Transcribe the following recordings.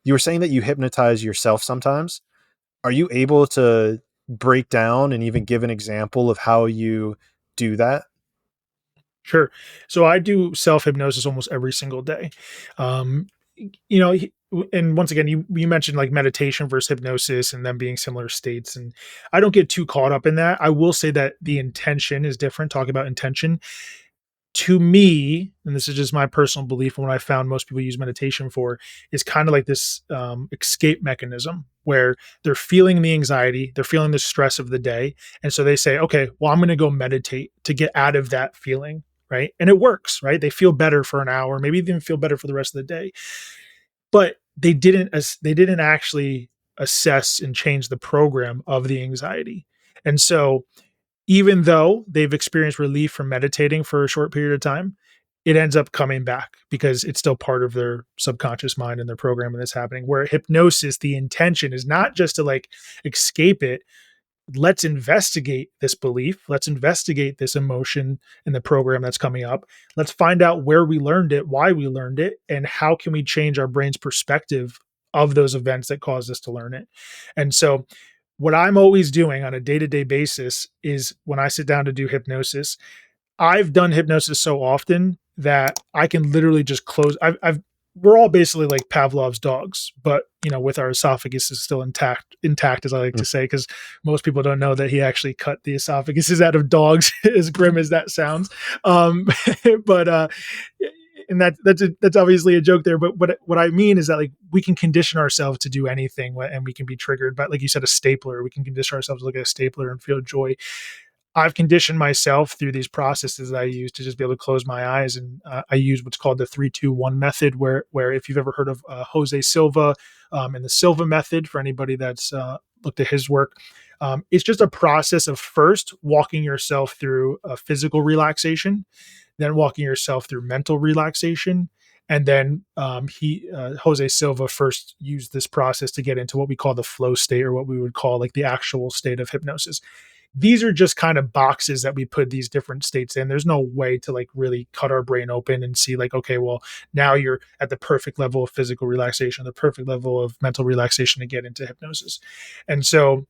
you were saying that you hypnotize yourself sometimes. Are you able to break down and even give an example of how you do that? Sure. So I do self hypnosis almost every single day. Um, you know, and once again, you mentioned like meditation versus hypnosis and them being similar states, and I don't get too caught up in that. I will say that the intention is different. Talk about intention to me, and this is just my personal belief, and what I found most people use meditation for is kind of like this escape mechanism where they're feeling the anxiety, they're feeling the stress of the day. And so they say, okay, well, I'm going to go meditate to get out of that feeling. Right. And it works, right? They feel better for an hour, maybe even feel better for the rest of the day. But they didn't actually assess and change the program of the anxiety. And so even though they've experienced relief from meditating for a short period of time, it ends up coming back because it's still part of their subconscious mind and their programming that's happening. Where hypnosis, the intention is not just to like escape it. Let's investigate this belief. Let's investigate this emotion in the program that's coming up. Let's find out where we learned it, why we learned it, and how can we change our brain's perspective of those events that caused us to learn it. And so what I'm always doing on a day-to-day basis is when I sit down to do hypnosis, I've done hypnosis so often that I can literally just close. We're all basically like Pavlov's dogs, but with our esophagus is still intact, as I like Mm. to say, because most people don't know that he actually cut the esophaguses out of dogs, as grim as that sounds. Um, but and that's obviously a joke there. But what I mean is that like we can condition ourselves to do anything, and we can be triggered. But like you said, a stapler, we can condition ourselves to look at a stapler and feel joy. I've conditioned myself through these processes that I use to just be able to close my eyes, and I use what's called the 3-2-1 method, where if you've ever heard of Jose Silva and the Silva method, for anybody that's looked at his work, it's just a process of first walking yourself through a physical relaxation, then walking yourself through mental relaxation, and then Jose Silva first used this process to get into what we call the flow state, or what we would call like the actual state of hypnosis. These are just kind of boxes that we put these different states in. There's no way to like really cut our brain open and see like, okay, well, now you're at the perfect level of physical relaxation, the perfect level of mental relaxation to get into hypnosis. And so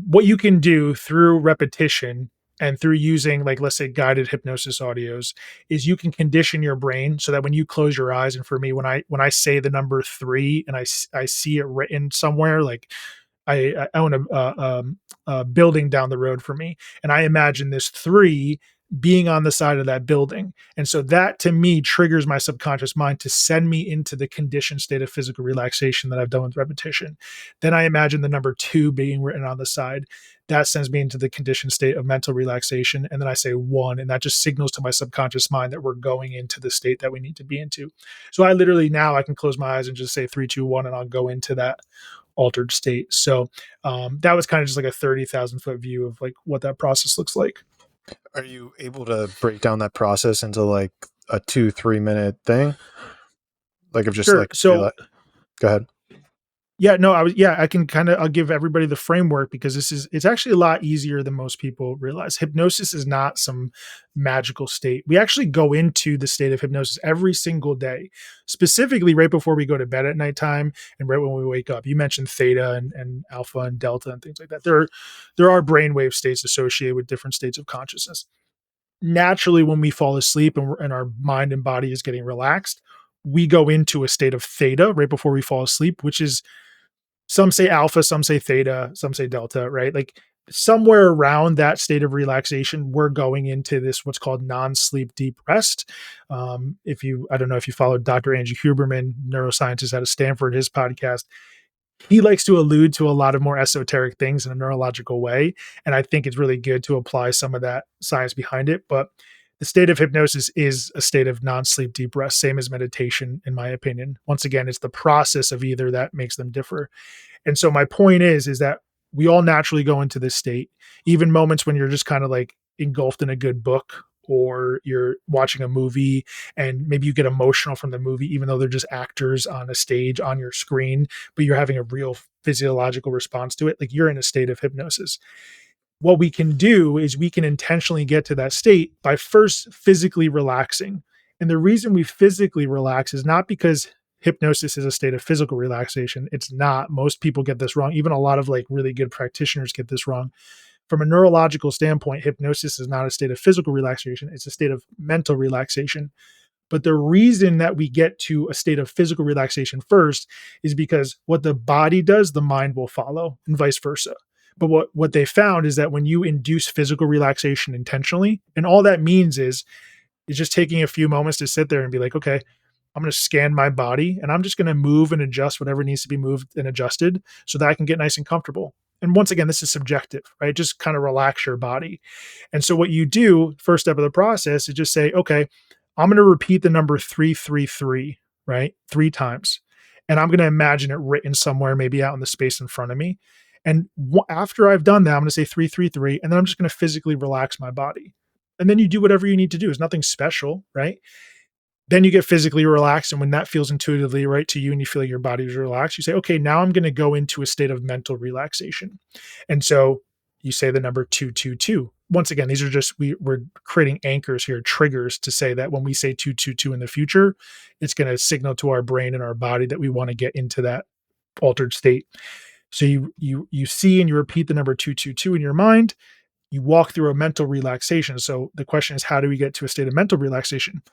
what you can do through repetition and through using, like, let's say guided hypnosis audios, is you can condition your brain so that when you close your eyes, and for me, when I say the number 3 and I see it written somewhere, like I own a building down the road from me, and I imagine this 3 being on the side of that building. And so that to me triggers my subconscious mind to send me into the conditioned state of physical relaxation that I've done with repetition. Then I imagine the number 2 being written on the side. That sends me into the conditioned state of mental relaxation. And then I say 1, and that just signals to my subconscious mind that we're going into the state that we need to be into. So I literally now I can close my eyes and just say 3, 2, 1, and I'll go into that altered state. So that was kind of just like a 30,000-foot view of like what that process looks like. Are you able to break down that process into like a 2-3 minute thing? Like of just Sure. like, So go ahead. yeah, no, I can I'll give everybody the framework, because it's actually a lot easier than most people realize. Hypnosis is not some magical state. We actually go into the state of hypnosis every single day, specifically right before we go to bed at nighttime and right when we wake up. You mentioned theta and alpha and delta and things like that. There are brainwave states associated with different states of consciousness. Naturally, when we fall asleep and our mind and body is getting relaxed, we go into a state of theta right before we fall asleep, which is, some say alpha, some say theta, some say delta, right? Like somewhere around that state of relaxation, we're going into this what's called non-sleep deep rest. I don't know if you followed Dr. Andrew Huberman, neuroscientist out of Stanford, his podcast. He likes to allude to a lot of more esoteric things in a neurological way, and I think it's really good to apply some of that science behind it. But the state of hypnosis is a state of non-sleep deep rest, same as meditation, in my opinion. Once again, it's the process of either that makes them differ. And so my point is that we all naturally go into this state, even moments when you're just kind of like engulfed in a good book, or you're watching a movie and maybe you get emotional from the movie, even though they're just actors on a stage on your screen, but you're having a real physiological response to it. Like you're in a state of hypnosis. What we can do is we can intentionally get to that state by first physically relaxing. And the reason we physically relax is not because hypnosis is a state of physical relaxation. It's not. Most people get this wrong. Even a lot of like really good practitioners get this wrong. From a neurological standpoint, hypnosis is not a state of physical relaxation. It's a state of mental relaxation. But the reason that we get to a state of physical relaxation first is because what the body does, the mind will follow, and vice versa. But what they found is that when you induce physical relaxation intentionally, and all that means is just taking a few moments to sit there and be like, okay, I'm going to scan my body and I'm just going to move and adjust whatever needs to be moved and adjusted so that I can get nice and comfortable. And once again, this is subjective, right? Just kind of relax your body. And so what you do, first step of the process is just say, okay, I'm going to repeat the number 333, right? 3 times. And I'm going to imagine it written somewhere, maybe out in the space in front of me. And after I've done that, I'm going to say 333, and then I'm just going to physically relax my body. And then you do whatever you need to do. It's nothing special, right? Then you get physically relaxed. And when that feels intuitively right to you and you feel like your body is relaxed, you say, okay, now I'm going to go into a state of mental relaxation. And so you say the number 222. Once again, these are just, we're creating anchors here, triggers to say that when we say 222 in the future, it's going to signal to our brain and our body that we want to get into that altered state. So you see and you repeat the number 222 in your mind. You walk through a mental relaxation. So the question is, how do we get to a state of mental relaxation?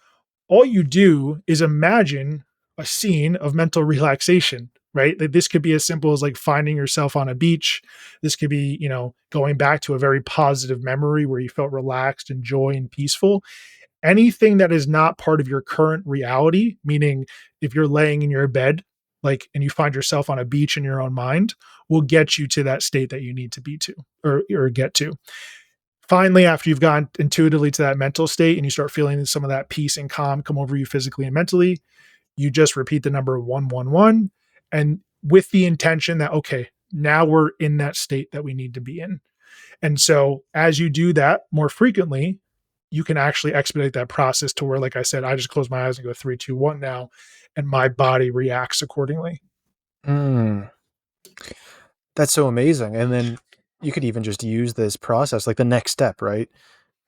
All you do is imagine a scene of mental relaxation, right? That this could be as simple as like finding yourself on a beach. This could be, going back to a very positive memory where you felt relaxed and joy and peaceful. Anything that is not part of your current reality, meaning if you're laying in your bed, like, and you find yourself on a beach in your own mind, will get you to that state that you need to be to or get to. Finally, after you've gone intuitively to that mental state and you start feeling some of that peace and calm come over you physically and mentally, you just repeat the number 111 and with the intention that, okay, now we're in that state that we need to be in. And so as you do that more frequently, you can actually expedite that process to where, like I said, I just close my eyes and go 3, 2, 1 now, and my body reacts accordingly. Mm, that's so amazing. And then you could even just use this process like the next step, right?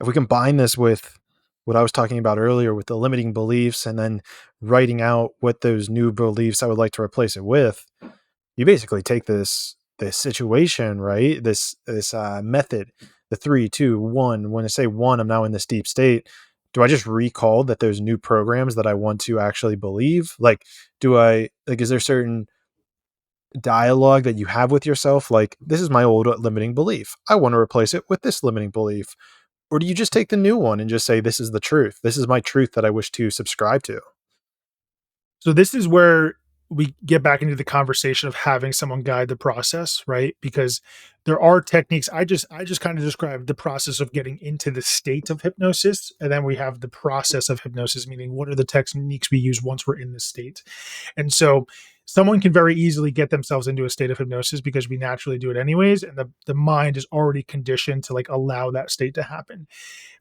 If we combine this with what I was talking about earlier with the limiting beliefs and then writing out what those new beliefs I would like to replace it with, you basically take this situation, right? This method, the 3, 2, 1. When I say one, I'm now in this deep state. Do I just recall that there's new programs that I want to actually believe? Like, is there certain dialogue that you have with yourself? Like, this is my old limiting belief. I want to replace it with this limiting belief. Or do you just take the new one and just say, this is the truth? This is my truth that I wish to subscribe to. So this is where we get back into the conversation of having someone guide the process, right? Because there are techniques. I just kind of described the process of getting into the state of hypnosis, and then we have the process of hypnosis, meaning what are the techniques we use once we're in the state. And so someone can very easily get themselves into a state of hypnosis because we naturally do it anyways, and the mind is already conditioned to like allow that state to happen.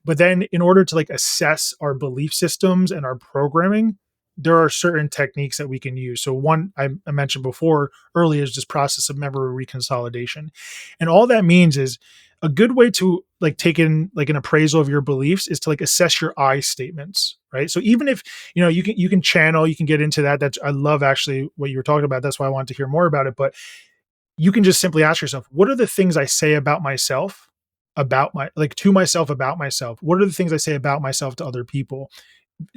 But then in order to like assess our belief systems and our programming, there are certain techniques that we can use. So one I mentioned before earlier is this process of memory reconsolidation. And all that means is a good way to like take in like an appraisal of your beliefs is to like assess your I statements, right? So even if you can channel, you can get into that. That's I love actually what you were talking about. That's why I wanted to hear more about it. But you can just simply ask yourself, what are the things I say about myself, about my like to myself about myself? What are the things I say about myself to other people?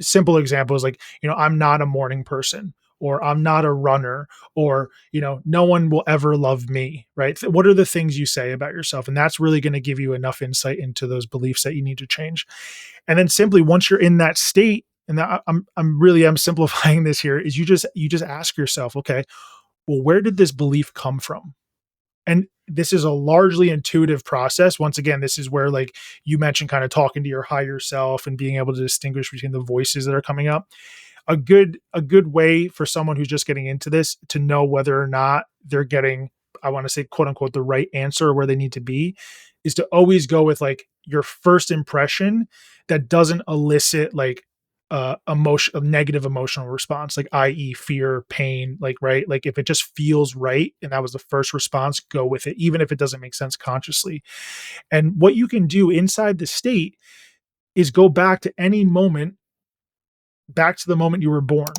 Simple examples like, I'm not a morning person, or I'm not a runner, or, no one will ever love me, right? What are the things you say about yourself? And that's really going to give you enough insight into those beliefs that you need to change. And then simply once you're in that state, and I'm simplifying this here, is you just ask yourself, okay, well, where did this belief come from? And this is a largely intuitive process. Once again, this is where like you mentioned kind of talking to your higher self and being able to distinguish between the voices that are coming up. A good way for someone who's just getting into this to know whether or not they're getting, I want to say, quote unquote, the right answer or where they need to be, is to always go with like your first impression that doesn't elicit like a negative emotional response, like i.e. fear, pain, like, right? Like if it just feels right and that was the first response, go with it, even if it doesn't make sense consciously. And what you can do inside the state is go back to any moment, back to the moment you were born,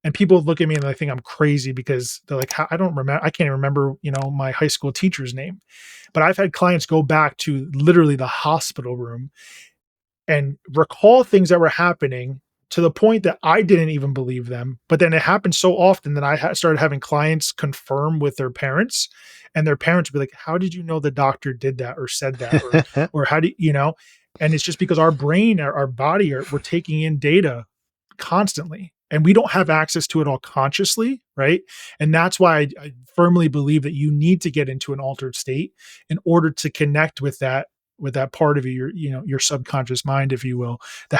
And people look at me and they think I'm crazy because they're like, I don't remember, I can't even remember, my high school teacher's name. But I've had clients go back to literally the hospital room and recall things that were happening to the point that I didn't even believe them. But then it happened so often that I started having clients confirm with their parents, and their parents would be like, "How did you know the doctor did that or said that, or how do you know?" And it's just because our brain, our body, we're taking in data constantly, and we don't have access to it all consciously, right? And that's why I firmly believe that you need to get into an altered state in order to connect with that part of your subconscious mind, if you will, that